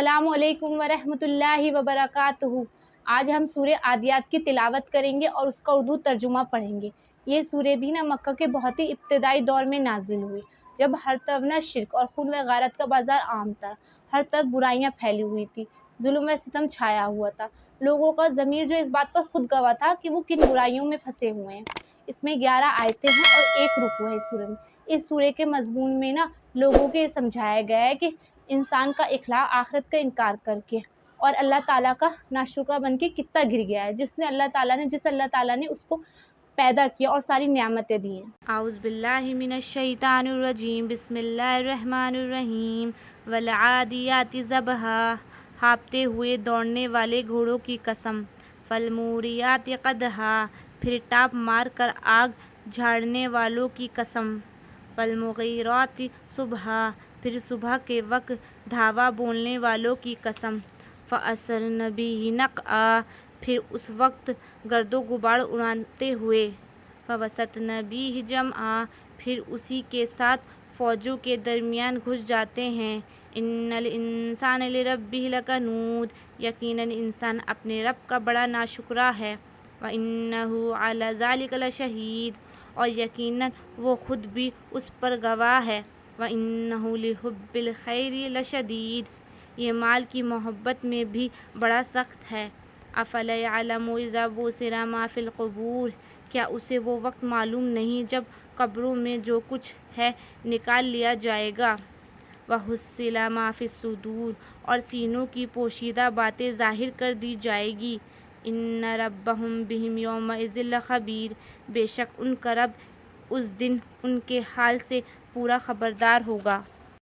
السلام علیکم ورحمۃ اللہ وبرکاتہ۔ آج ہم سورہ عادیات کی تلاوت کریں گے اور اس کا اردو ترجمہ پڑھیں گے۔ یہ سورہ بھی مکہ کے بہت ہی ابتدائی دور میں نازل ہوئی، جب ہر طرف شرک اور خون و غارت کا بازار عام تھا۔ ہر طرف برائیاں پھیلی ہوئی تھی، ظلم و ستم چھایا ہوا تھا۔ لوگوں کا ضمیر جو اس بات پر خود گواہ تھا کہ وہ کن برائیوں میں پھنسے ہوئے ہیں۔ اس میں 11 آیتیں ہیں اور 1 رکوع ہے اس سورہ میں۔ اس سورہ کے مضمون میں لوگوں کو یہ سمجھایا گیا ہے کہ انسان کا اخلاق آخرت کا انکار کر کے اور اللہ تعالیٰ کا ناشکرہ بن کے کتنا گر گیا ہے، جس اللہ تعالیٰ نے اس کو پیدا کیا اور ساری نعمتیں دی ہیں۔ اعوذ باللہ من الشیطان الرجیم، بسم اللہ الرحمن الرحیم۔ والعادیات ضبحا، ہانپتے ہوئے دوڑنے والے گھوڑوں کی قسم۔ فالموریات قدحا، پھر ٹاپ مار کر آگ جھاڑنے والوں کی قسم۔ فالمغیرات صبحا، پھر صبح کے وقت دھاوا بولنے والوں کی قسم۔ فأثرن بہ نقعا، پھر اس وقت گرد و غبار اڑاتے ہوئے۔ فوسطن بہ جمعا، پھر اسی کے ساتھ فوجوں کے درمیان گھس جاتے ہیں۔ ان الانسان لربہ لکنود، یقیناً انسان اپنے رب کا بڑا ناشکرا ہے۔ وانہ علی ذلک لشہید، اور یقیناً وہ خود بھی اس پر گواہ ہے۔ وانہ لحب الخیر لشدید، یہ مال کی محبت میں بھی بڑا سخت ہے۔ افلا یعلم اذا بعثر ما فی القبور، کیا اسے وہ وقت معلوم نہیں جب قبروں میں جو کچھ ہے نکال لیا جائے گا۔ وحصل ما فی الصدور، اور سینوں کی پوشیدہ باتیں ظاہر کر دی جائے گی۔ ان ربہم بہم یومئذ لخبیر، بے شک ان کا رب اس دن ان کے حال سے پورا خبردار ہوگا۔